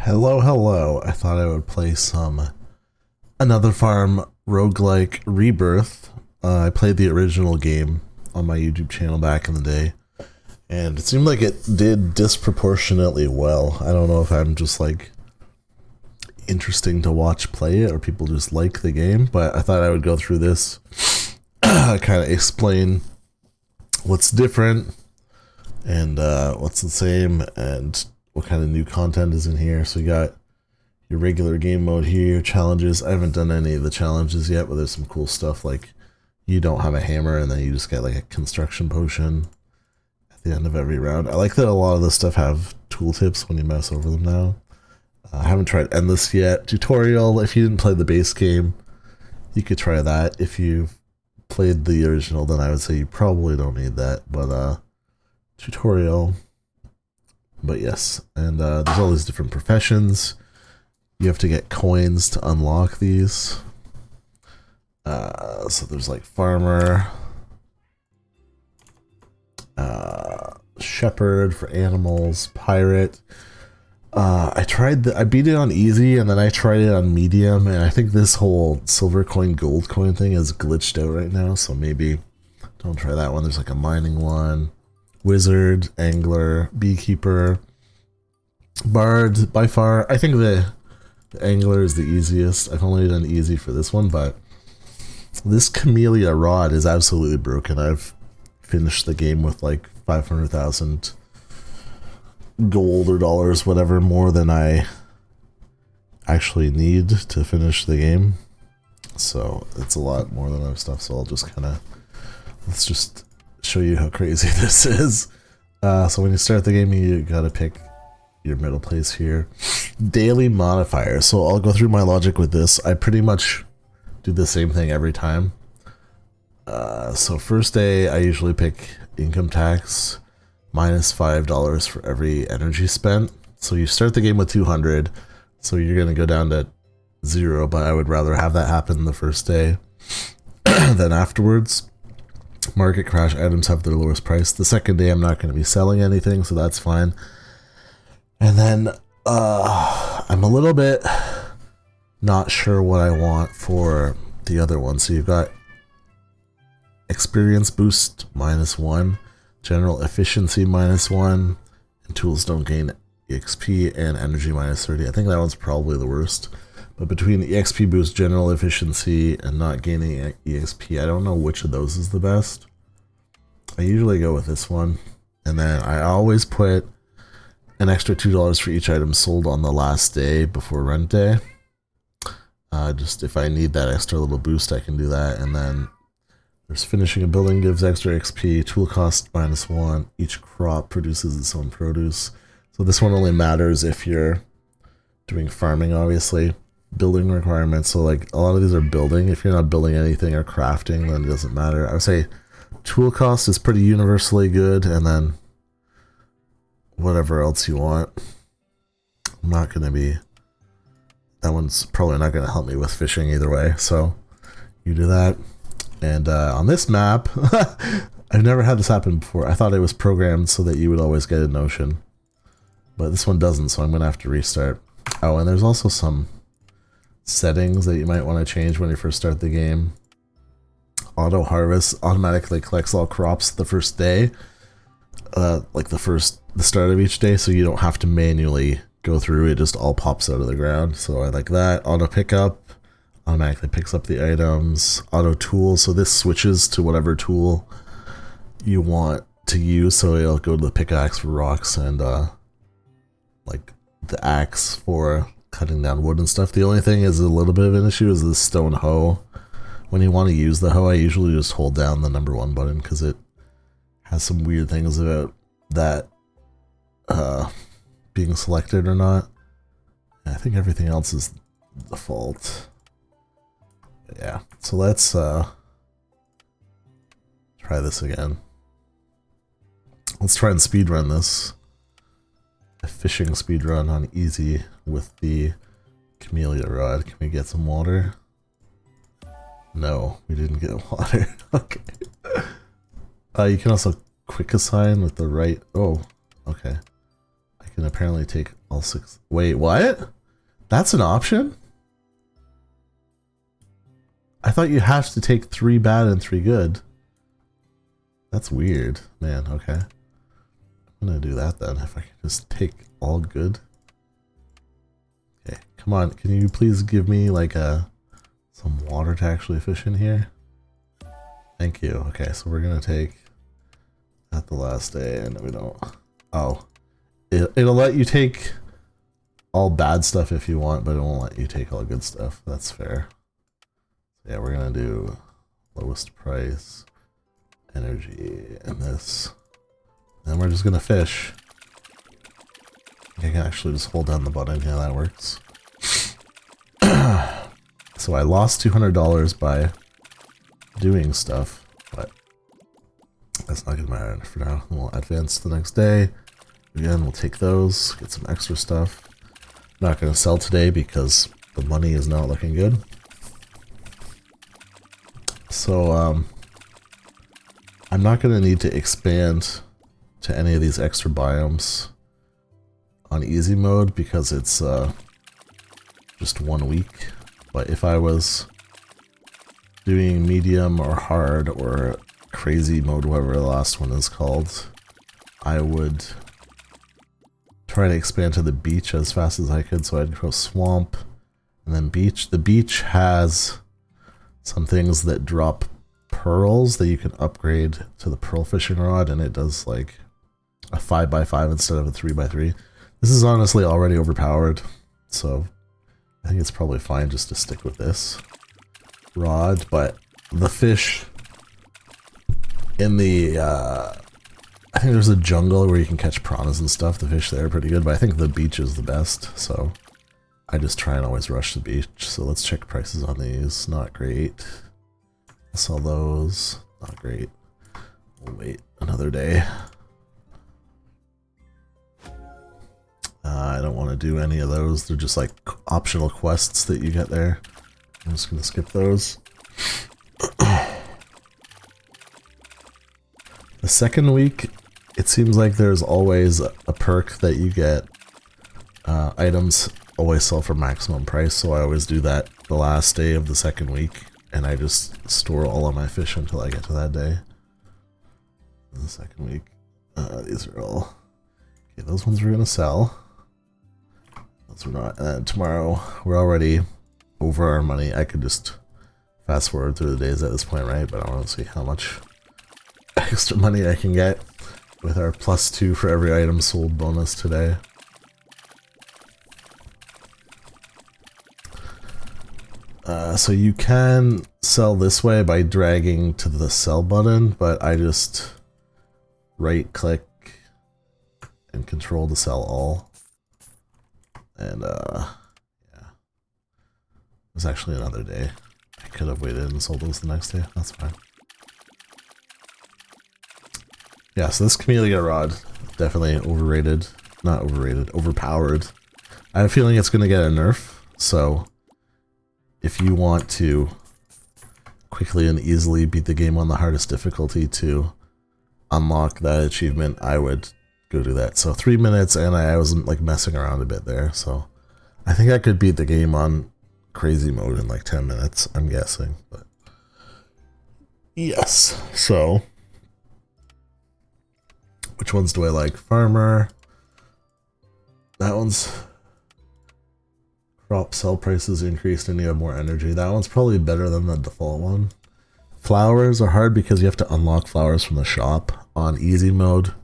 Hello, hello. I thought I would play another Farm Roguelike Rebirth. I played the original game on my YouTube channel back in the day, and it seemed like it did disproportionately well. I don't know if I'm just like interesting to watch play it or people just like the game, but I thought I would go through this, kind of explain what's different and what's the same and what kind of new content is in here. So you got your regular game mode here, challenges. I haven't done any of the challenges yet, but there's some cool stuff like you don't have a hammer and then you just get like a construction potion at the end of every round. I like that a lot of this stuff have tooltips when you mouse over them now. I haven't tried endless yet. Tutorial, if you didn't play the base game, you could try that. If you've played the original, then I would say you probably don't need that, but tutorial. But yes, and there's all these different professions. You have to get coins to unlock these. So there's like farmer, shepherd for animals, pirate. I beat it on easy, and then I tried it on medium, and I think this whole silver coin, gold coin thing is glitched out right now, so maybe don't try that one. There's like a mining one. Wizard, angler, beekeeper, bard. By far, I think the angler is the easiest. I've only done easy for this one, but this camellia rod is absolutely broken. I've finished the game with like 500,000 gold or dollars, whatever, more than I actually need to finish the game. So it's a lot more than I've stuff. So I'll just let's just show you how crazy this is. So when you start the game, you gotta pick your middle place here. Daily modifier. So I'll go through my logic with this. I pretty much do the same thing every time. So first day, I usually pick income tax minus $5 for every energy spent. So you start the game with 200, so you're gonna go down to 0, but I would rather have that happen the first day than afterwards. Market crash, items have their lowest price. The second day I'm not going to be selling anything, so that's fine. And then I'm a little bit not sure what I want for the other one. So you've got experience boost -1, general efficiency -1, and tools don't gain EXP, and energy -30. I think that one's probably the worst. But between the EXP boost, general efficiency, and not gaining EXP, I don't know which of those is the best. I usually go with this one. And then I always put an extra $2 for each item sold on the last day before rent day. Just if I need that extra little boost, I can do that. And then there's finishing a building gives extra XP, tool cost -1, each crop produces its own produce. So this one only matters if you're doing farming, obviously. Building requirements, so like a lot of these are building. If you're not building anything or crafting, then it doesn't matter. I would say tool cost is pretty universally good, and then whatever else you want. I'm not going to be, that one's probably not going to help me with fishing either way, so you do that. And on this map, I've never had this happen before. I thought it was programmed so that you would always get an ocean, but this one doesn't, so I'm going to have to restart. Oh, and there's also some settings that you might want to change when you first start the game. Auto harvest automatically collects all crops the first day, like the start of each day, so you don't have to manually go through it. Just all pops out of the ground, so I like that. Auto pickup automatically picks up the items. Auto tool, so this switches to whatever tool you want to use, so it'll go to the pickaxe for rocks and like the axe for cutting down wood and stuff. The only thing is a little bit of an issue is the stone hoe. When you want to use the hoe, I usually just hold down the #1 button because it has some weird things about that being selected or not. I think everything else is default. But yeah, so let's try this again. Let's try and speedrun this. A fishing speedrun on easy with the camellia rod. Can we get some water? No, we didn't get water. Okay. You can also quick assign with the right. Oh, okay. I can apparently take all 6. Wait, what? That's an option? I thought you have to take 3 bad and 3 good. That's weird. Man, okay. I'm gonna do that then, if I can just take all good. Okay, come on. Can you please give me like some water to actually fish in here? Thank you. Okay, so we're gonna take that the last day, and we don't... Oh. It'll let you take all bad stuff if you want, but it won't let you take all good stuff. That's fair. So yeah, we're gonna do lowest price, energy, and this. And we're just gonna fish. I can actually just hold down the button. Yeah, that works. So I lost $200 by doing stuff, but that's not gonna matter for now. We'll advance the next day. Again, we'll take those, get some extra stuff. Not gonna sell today because the money is not looking good. So I'm not gonna need to expand to any of these extra biomes on easy mode because it's just 1 week. But if I was doing medium or hard or crazy mode, whatever the last one is called, I would try to expand to the beach as fast as I could. So I'd go swamp and then beach. The beach has some things that drop pearls that you can upgrade to the pearl fishing rod, and it does like a 5x5 instead of a 3x3. This is honestly already overpowered, so I think it's probably fine just to stick with this rod. But the fish in the I think there's a jungle where you can catch piranhas and stuff. The fish there are pretty good, but I think the beach is the best, so I just try and always rush the beach. So let's check prices on these. Not great. I'll sell those. Not great. We'll wait another day. I don't want to do any of those. They're just like optional quests that you get there. I'm just going to skip those. The second week, it seems like there's always a perk that you get. Items always sell for maximum price, so I always do that the last day of the second week, and I just store all of my fish until I get to that day. The second week, these are all... Okay, those ones we're going to sell. Those we're not. And then tomorrow, we're already over our money. I could just fast forward through the days at this point, right? But I want to see how much extra money I can get with our +2 for every item sold bonus today. So you can sell this way by dragging to the sell button, but I just right click and control to sell all. And yeah, it was actually another day. I could have waited and sold those the next day. That's fine. Yeah, so this chameleon rod, definitely overrated. Not overrated, overpowered. I have a feeling it's going to get a nerf, so if you want to quickly and easily beat the game on the hardest difficulty to unlock that achievement, I would go do that. So 3 minutes, and I wasn't like messing around a bit there, so I think I could beat the game on crazy mode in like 10 minutes, I'm guessing. But yes, so which ones do I like? Farmer. That one's crop sell prices increased and you have more energy. That one's probably better than the default one. Flowers are hard because you have to unlock flowers from the shop. On easy mode,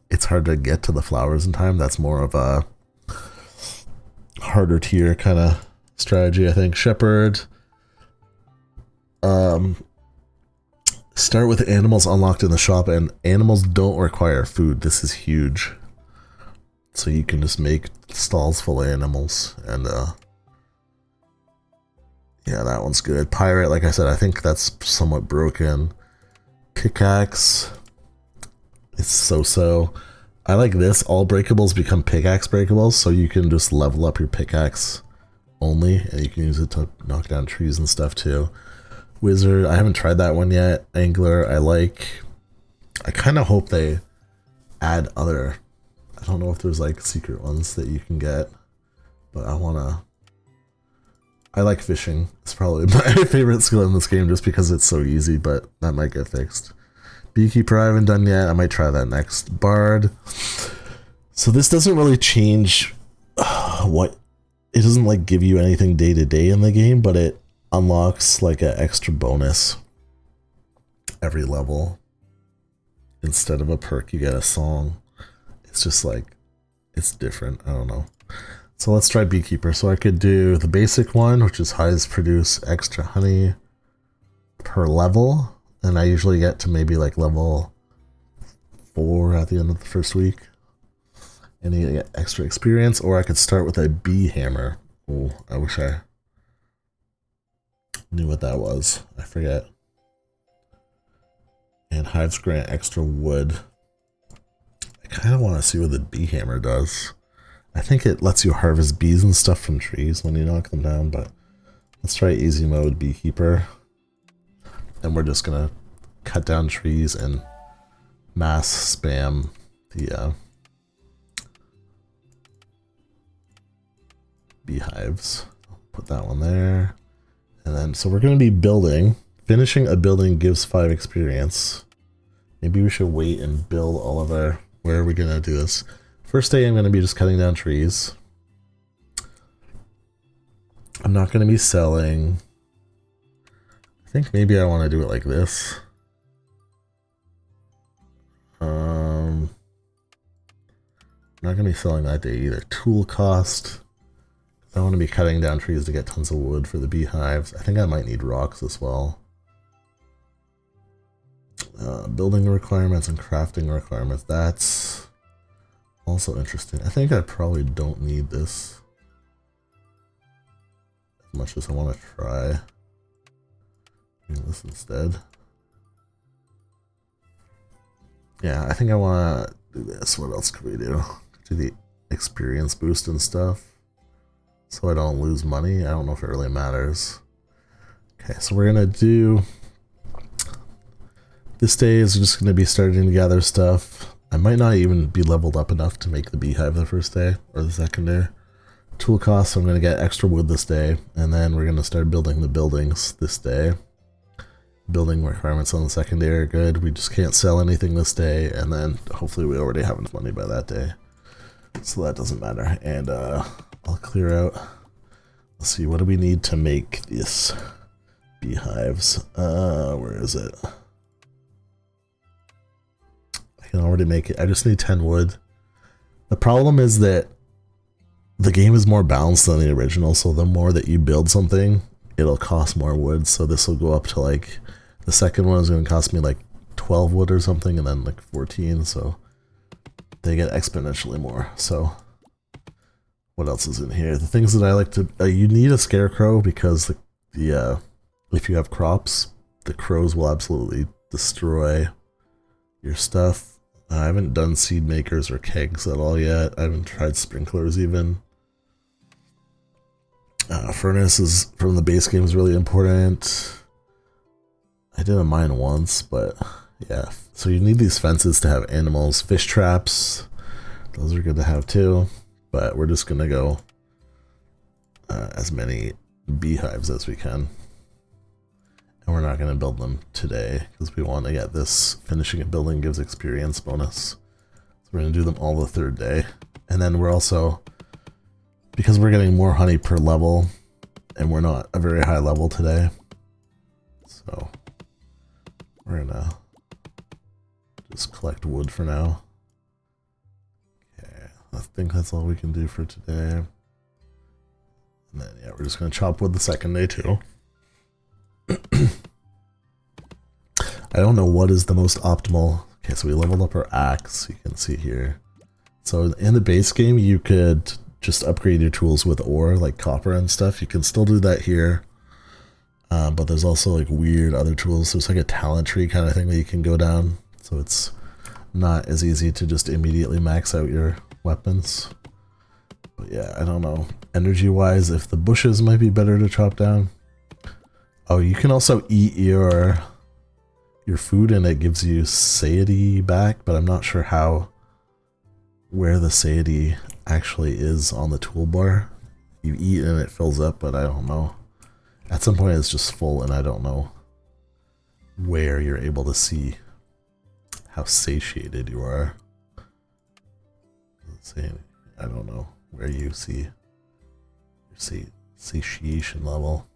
it's hard to get to the flowers in time. That's more of a harder tier kind of strategy, I think. Shepherd. Start with animals unlocked in the shop, and animals don't require food. This is huge. So you can just make stalls full of animals, and yeah, that one's good. Pirate, like I said, I think that's somewhat broken. Pickaxe, it's so-so. I like this. All breakables become pickaxe breakables, so you can just level up your pickaxe only, and you can use it to knock down trees and stuff too. Wizard, I haven't tried that one yet. Angler, I like. I kind of hope they add other I don't know if there's like secret ones that you can get, but I like fishing. It's probably my favorite skill in this game just because it's so easy, but that might get fixed. Beekeeper I haven't done yet. I might try that next. Bard. So this doesn't really change what... It doesn't like give you anything day to day in the game, but it unlocks like an extra bonus every level. Instead of a perk, you get a song. It's just like, it's different. I don't know. So let's try Beekeeper. So I could do the basic one, which is hives produce extra honey per level. And I usually get to maybe like level 4 at the end of the first week. And you get extra experience. Or I could start with a bee hammer. Oh, I wish I knew what that was. I forget. And hives grant extra wood. I kind of want to see what the bee hammer does. I think it lets you harvest bees and stuff from trees when you knock them down, but let's try easy mode Beekeeper. And we're just gonna cut down trees and mass spam the beehives. Put that one there. And then, so we're gonna be building. Finishing a building gives 5 experience. Maybe we should wait and build all of our... Where are we gonna do this? First day I'm going to be just cutting down trees. I'm not going to be selling. I think maybe I want to do it like this. I'm not going to be selling that day either. Tool cost. I want to be cutting down trees to get tons of wood for the beehives. I think I might need rocks as well. Building requirements and crafting requirements. That's... also interesting. I think I probably don't need this as much as I want to try. Do this instead. Yeah, I think I want to do this. What else could we do? Do the experience boost and stuff so I don't lose money. I don't know if it really matters. Okay, so we're going to do... This day is just going to be starting to gather stuff. I might not even be leveled up enough to make the beehive the first day or the second day. Tool costs, I'm going to get extra wood this day, and then we're going to start building the buildings this day. Building requirements on the second day are good. We just can't sell anything this day, and then hopefully we already have enough money by that day. So that doesn't matter. And I'll clear out. Let's see, what do we need to make these beehives? Where is it? I can already make it. I just need 10 wood. The problem is that the game is more balanced than the original, so the more that you build something, it'll cost more wood. So this will go up to like, the second one is going to cost me like 12 wood or something, and then like 14, so they get exponentially more. So what else is in here? The things that I like to... you need a scarecrow because if you have crops, the crows will absolutely destroy your stuff. I haven't done seed makers or kegs at all yet. I haven't tried sprinklers even. Furnaces from the base game is really important. I did a mine once, but yeah. So you need these fences to have animals. Fish traps, those are good to have too. But we're just gonna go as many beehives as we can. And we're not going to build them today because we want to get this. Finishing a building gives experience bonus. So we're going to do them all the third day. And then we're also, because we're getting more honey per level, and we're not a very high level today, so we're going to just collect wood for now. Okay, I think that's all we can do for today. And then, yeah, we're just going to chop wood the second day too. I don't know what is the most optimal. Okay, so we leveled up our axe, you can see here. So in the base game, you could just upgrade your tools with ore, like copper and stuff. You can still do that here. But there's also like weird other tools. There's like a talent tree kind of thing that you can go down. So it's not as easy to just immediately max out your weapons. But yeah, I don't know. Energy-wise, if the bushes might be better to chop down. Oh, you can also eat your food and it gives you satiety back, but I'm not sure how where the satiety actually is on the toolbar. You eat and it fills up, but I don't know. At some point it's just full and I don't know where you're able to see how satiated you are. I don't know where you see your satiation level.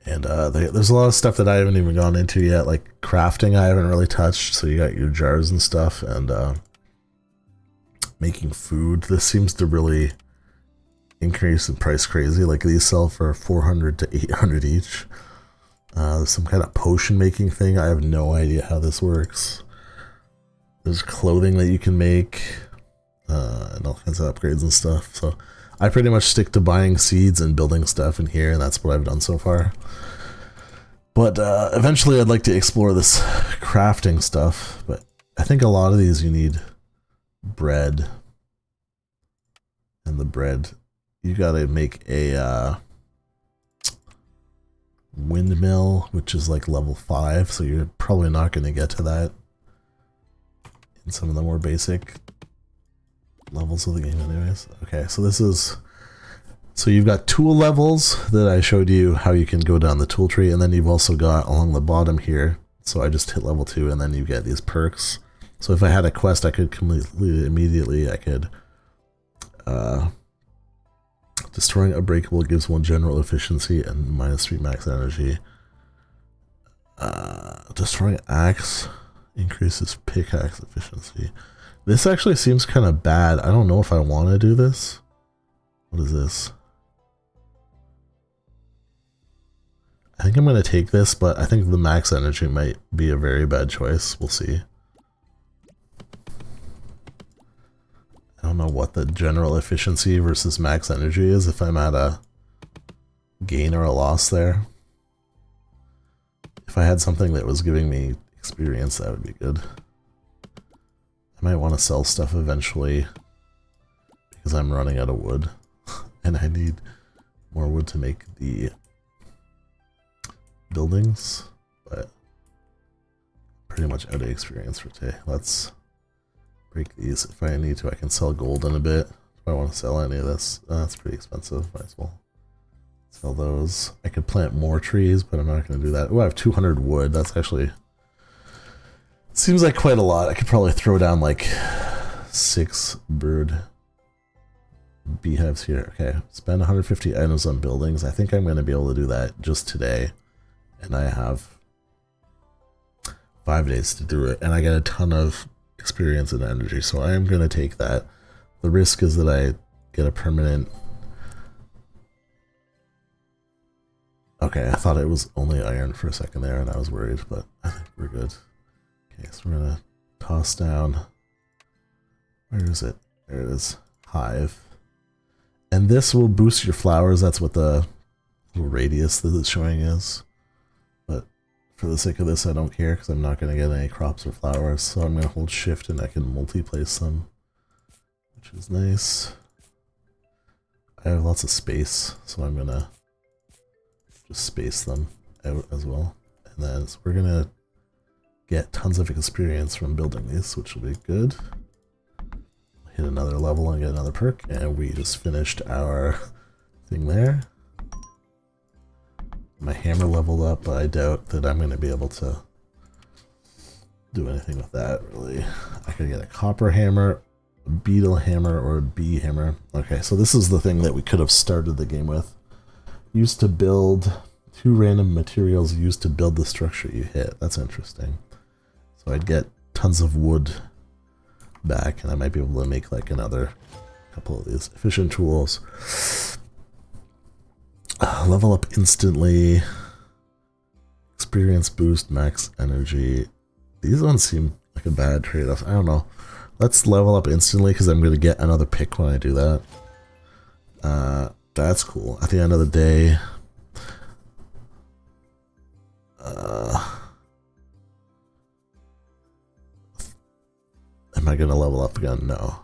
And there's a lot of stuff that I haven't even gone into yet, like crafting I haven't really touched. So you got your jars and stuff, and making food. This seems to really increase in price crazy. Like these sell for 400 to 800 each. There's some kind of potion making thing. I have no idea how this works. There's clothing that you can make, and all kinds of upgrades and stuff. So I pretty much stick to buying seeds and building stuff in here, and that's what I've done so far. But eventually I'd like to explore this crafting stuff, but I think a lot of these you need bread. And the bread, you gotta make a windmill, which is like level 5, so you're probably not going to get to that in some of the more basic levels of the game anyways. Okay, so this is, so you've got tool levels that I showed you how you can go down the tool tree, and then you've also got along the bottom here, so I just hit level 2 and then you get these perks. So if I had a quest I could complete it immediately. I could destroying unbreakable gives 1 general efficiency and -3 max energy. Destroying axe increases pickaxe efficiency. This actually seems kind of bad. I don't know if I want to do this. What is this? I think I'm going to take this, but I think the max energy might be a very bad choice. We'll see. I don't know what the general efficiency versus max energy is if I'm at a gain or a loss there. If I had something that was giving me experience, that would be good. I might want to sell stuff eventually because I'm running out of wood and I need more wood to make the buildings, but pretty much out of experience for today. Let's break these. If I need to, I can sell gold in a bit. If I want to sell any of this, that's pretty expensive. Might as well sell those. I could plant more trees, but I'm not going to do that. Oh, I have 200 wood. That's actually seems like quite a lot. I could probably throw down like 6 bird beehives here. Okay, spend 150 items on buildings. I think I'm going to be able to do that just today, and I have 5 days to do it, and I get a ton of experience and energy, so I am going to take that. The risk is that I get a permanent. Okay, I thought it was only iron for a second there and I was worried, but I think we're good. Okay, so we're going to toss down, where is it? There it is, hive. And this will boost your flowers. That's what the little radius that it's showing is. But for the sake of this, I don't care because I'm not going to get any crops or flowers. So I'm going to hold shift and I can multi-place them, which is nice. I have lots of space, so I'm going to just space them out as well. And then so we're going to get tons of experience from building these, which will be good. Hit another level and get another perk, and we just finished our thing there. My hammer leveled up, but I doubt that I'm going to be able to do anything with that, really. I could get a copper hammer, a beetle hammer, or a bee hammer. Okay, so this is the thing that we could have started the game with. Used to build 2 random materials used to build the structure you hit. That's interesting. So I'd get tons of wood back, and I might be able to make like another couple of these efficient tools. Level up instantly. Experience boost, max energy. These ones seem like a bad trade-off. I don't know. Let's level up instantly because I'm going to get another pick when I do that. That's cool. At the end of the day, am I going to level up again? No.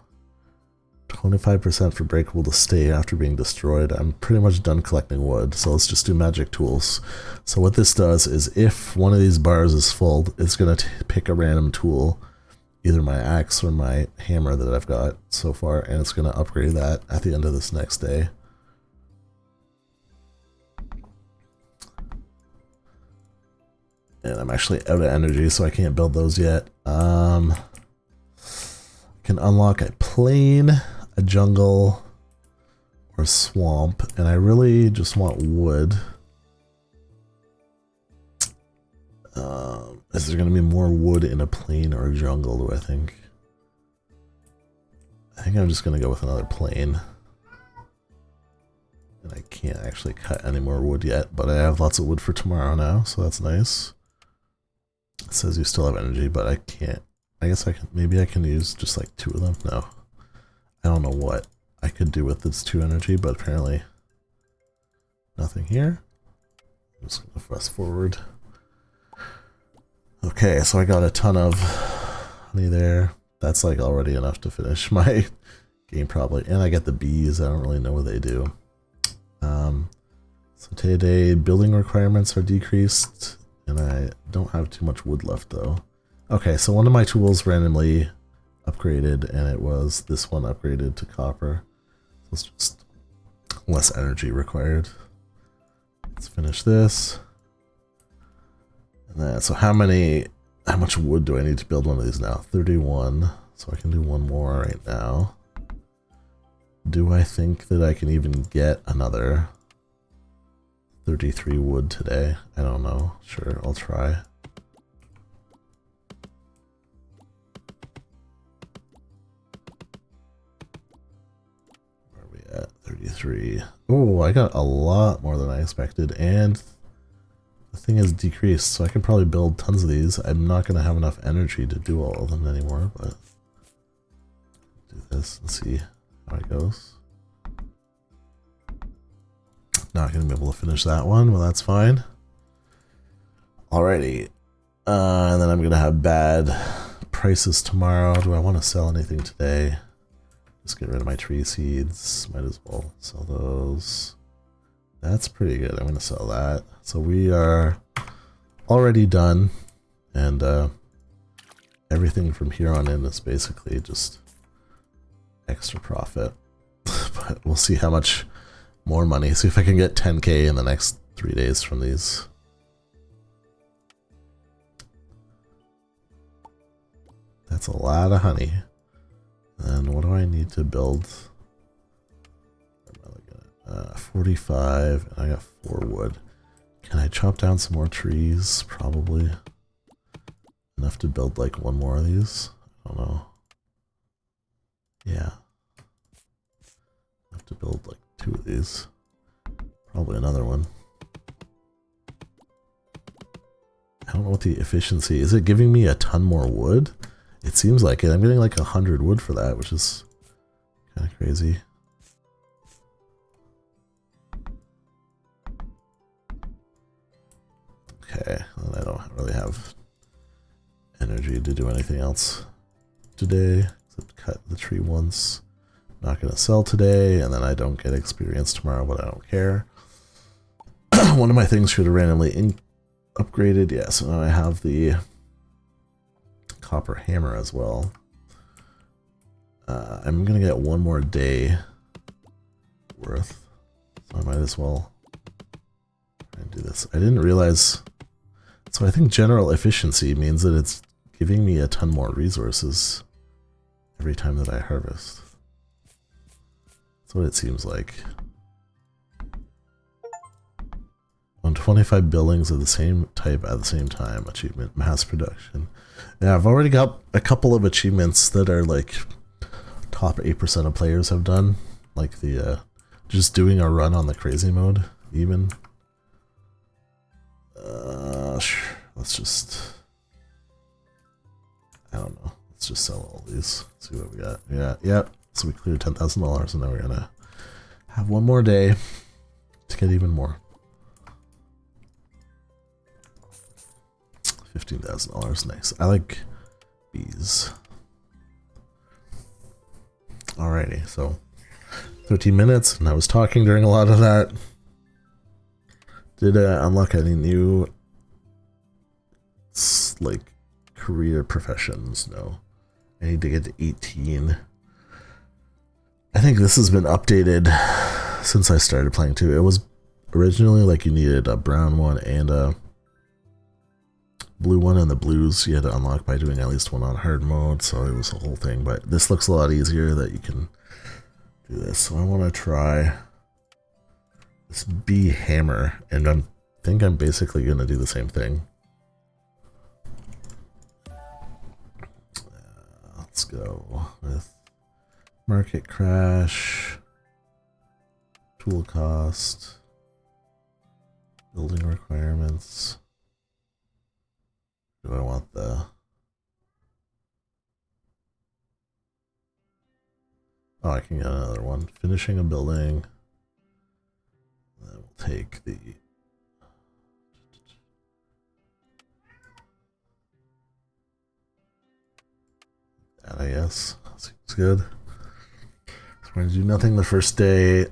25% for breakable to stay after being destroyed. I'm pretty much done collecting wood, so let's just do magic tools. So what this does is if one of these bars is full, it's going to pick a random tool, either my axe or my hammer that I've got so far, and it's going to upgrade that at the end of this next day. And I'm actually out of energy, so I can't build those yet. I can unlock a plain, a jungle, or a swamp, and I really just want wood. Is there going to be more wood in a plain or a jungle, do I think? I think I'm just going to go with another plain. And I can't actually cut any more wood yet, but I have lots of wood for tomorrow now, so that's nice. It says you still have energy, but I can't. I guess I can. Maybe I can use just like 2 of them. No, I don't know what I could do with this 2 energy, but apparently nothing here. I'm just gonna fast forward. Okay, so I got a ton of honey there. That's like already enough to finish my game probably, and I get the bees. I don't really know what they do. So today building requirements are decreased. And I don't have too much wood left though. Okay, so one of my tools randomly upgraded, and it was this one upgraded to copper. So it's just less energy required. Let's finish this. And then, so how much wood do I need to build one of these now? 31. So I can do one more right now. Do I think that I can even get another 33 wood today? I don't know. Sure, I'll try. Where are we at? 33. Oh, I got a lot more than I expected, and the thing is decreased, so I can probably build tons of these. I'm not going to have enough energy to do all of them anymore, but do this and see how it goes. Not going to be able to finish that one, well that's fine. Alrighty. And then I'm going to have bad prices tomorrow. Do I want to sell anything today? Just get rid of my tree seeds. Might as well sell those. That's pretty good. I'm going to sell that. So we are already done. And everything from here on in is basically just extra profit. But we'll see how much more money. See if I can get 10k in the next 3 days from these. That's a lot of honey. And what do I need to build? 45, and I got 4 wood. Can I chop down some more trees? Probably. Enough to build like one more of these? I don't know. Yeah. Enough to build like 2 of these. Probably another one. I don't know what the efficiency is. It giving me a ton more wood? It seems like it. I'm getting like 100 wood for that, which is kind of crazy. Okay, and I don't really have energy to do anything else today except cut the tree once. Not going to sell today, and then I don't get experience tomorrow, but I don't care. One of my things should have randomly upgraded. Yeah, so now I have the copper hammer as well. I'm going to get one more day worth, so I might as well try and do this. I didn't realize... So I think general efficiency means that it's giving me a ton more resources every time that I harvest. That's what it seems like. On 25 buildings of the same type at the same time. Achievement, mass production. Yeah, I've already got a couple of achievements that are like top 8% of players have done. Like the just doing a run on the crazy mode, even. Sure. Let's just... I don't know. Let's just sell all these. See what we got. Yeah, yep. So we cleared $10,000, and now we're gonna have one more day to get even more. $15,000, nice. I like bees. Alrighty, so 13 minutes, and I was talking during a lot of that. Did I unlock any new like career professions? No. I need to get to 18. I think this has been updated since I started playing too. It was originally like you needed a brown one and a blue one, and the blues you had to unlock by doing at least one on hard mode, so it was a whole thing. But this looks a lot easier that you can do this. So I want to try this bee hammer, and I think I'm basically going to do the same thing. Let's go with market crash, tool cost, building requirements. Do I want the... Oh, I can get another one. Finishing a building. Then we'll take the... that, I guess. Seems good. So we're going to do nothing the first day.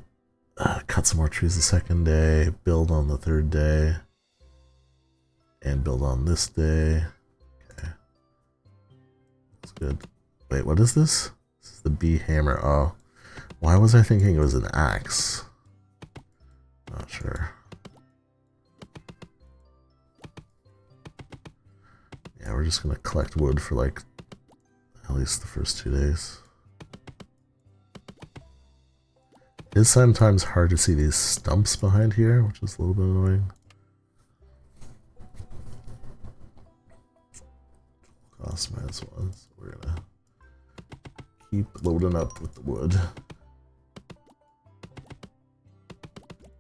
Cut some more trees the second day. Build on the third day. And build on this day. Okay. That's good. Wait, what is this? This is the bee hammer. Oh. Why was I thinking it was an axe? Not sure. Yeah, we're just gonna collect wood for like at least the first 2 days. It is sometimes hard to see these stumps behind here, which is a little bit annoying. Cost -1, so we're gonna keep loading up with the wood.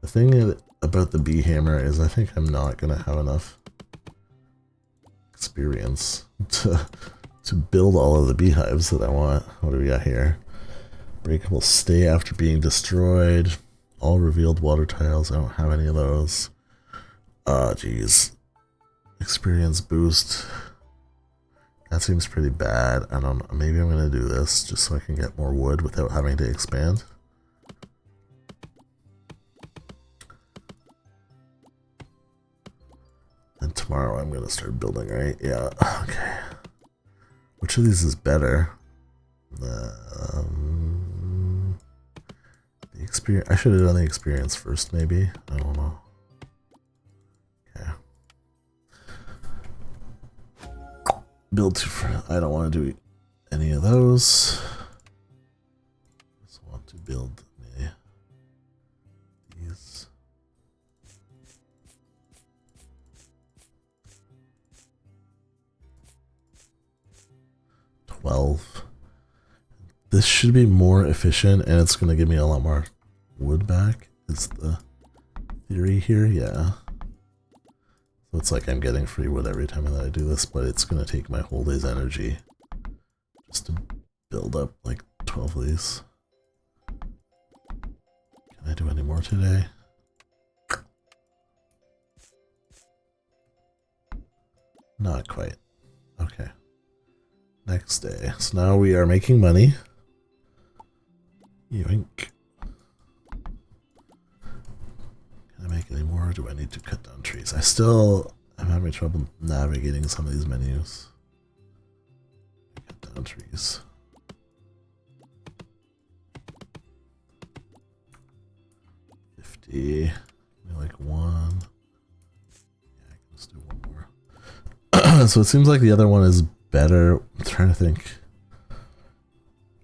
The thing about the bee hammer is I think I'm not gonna have enough experience to build all of the beehives that I want. What do we got here? Breakable stay after being destroyed. All revealed water tiles. I don't have any of those. Geez. Experience boost. That seems pretty bad. I don't know. Maybe I'm going to do this just so I can get more wood without having to expand. And tomorrow I'm going to start building, right? Yeah. Okay. Which of these is better? The experience. I should have done the experience first, maybe. I don't know. Okay. Build to. I don't want to do any of those. Just want to build these. This should be more efficient, and it's going to give me a lot more wood back, is the theory here, yeah. So it's like I'm getting free wood every time that I do this, but it's going to take my whole day's energy just to build up like 12 of these. Can I do any more today? Not quite. Okay. Next day. So now we are making money. Yoink. Can I make any more, or do I need to cut down trees? I'm having trouble navigating some of these menus. Cut down trees. Maybe like one. Yeah, I can just do one more. So it seems like the other one is better. I'm trying to think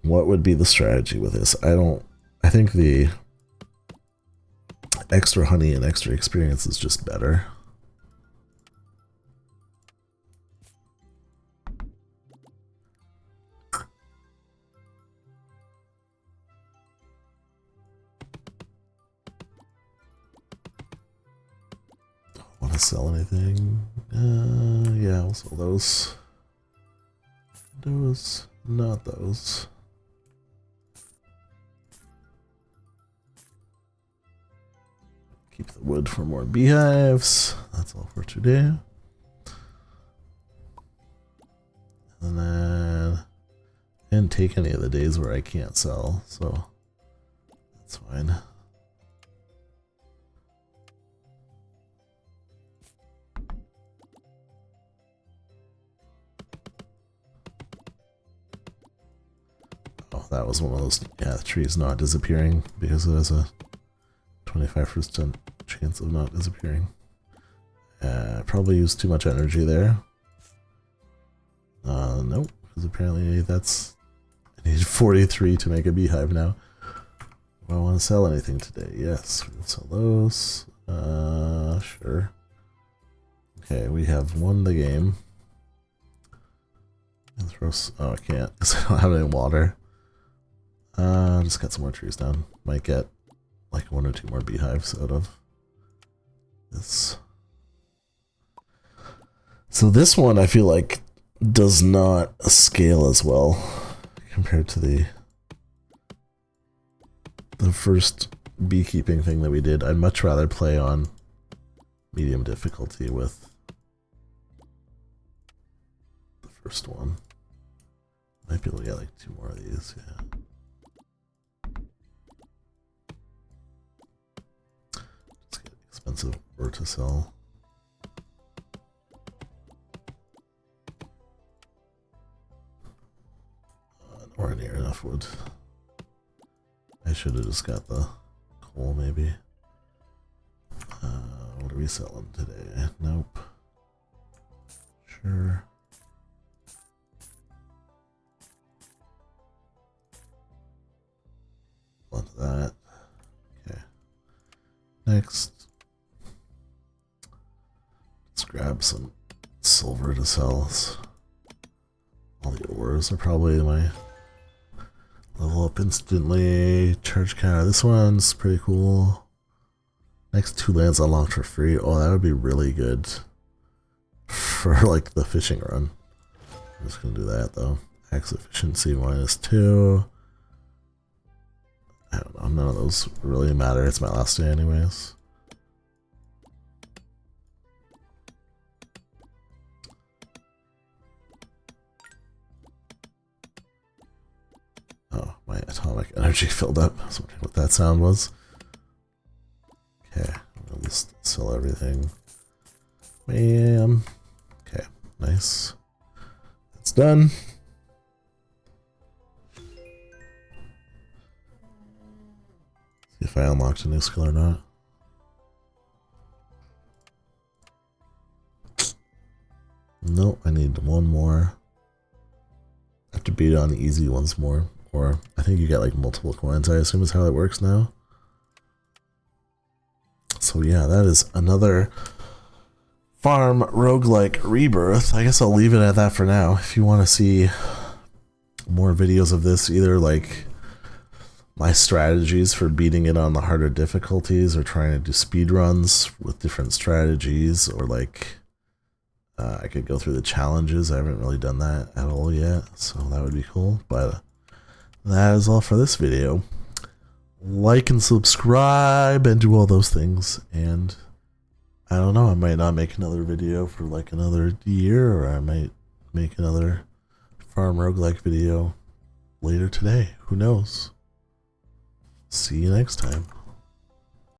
what would be the strategy with this. I think the extra honey and extra experience is just better. Want to sell anything? Yeah, we'll sell those. Those, not those. Keep the wood for more beehives. That's all for today. And then I didn't take any of the days where I can't sell, so that's fine. that was one of those, yeah, the tree's not disappearing because it has a 25% chance of not disappearing. Probably used too much energy there. Nope, because apparently that's, I need 43 to make a beehive now. Do I want to sell anything today? Yes, we'll sell those. Sure. Okay, we have won the game. Oh, I can't because I don't have any water. Just got some more trees down. Might get like 1 or 2 more beehives out of this. So this one I feel like does not scale as well compared to the first beekeeping thing that we did. I'd much rather play on medium difficulty with the first one. Might be able to get like 2 more of these, yeah. Just get expensive ore to sell. Nowhere near enough wood. I should have just got the coal maybe. What are we selling today? Nope. Sure. Want that. Okay. Next. Let's grab some silver to sell. All the ores are probably my level up instantly. Charge counter. This one's pretty cool. Next 2 lands unlocked for free. Oh, that would be really good for like the fishing run. I'm just gonna do that though. Max efficiency -2. I don't know, none of those really matter. It's my last day anyways. Oh, my atomic energy filled up. I was wondering what that sound was. Okay, I'll just sell everything. Bam. Okay, nice. That's done. See if I unlocked a new skill or not. Nope, I need 1 more. I have to beat it on the easy ones more. Or I think you get like multiple coins, I assume is how it works now. So yeah, that is another Farm Roguelike Rebirth. I guess I'll leave it at that for now. If you want to see more videos of this, either like my strategies for beating it on the harder difficulties or trying to do speed runs with different strategies, or like I could go through the challenges. I haven't really done that at all yet, so that would be cool. But that is all for this video. Like and subscribe and do all those things, and I don't know, I might not make another video for like another year, or I might make another Farm Roguelike video later today. Who knows? See you next time.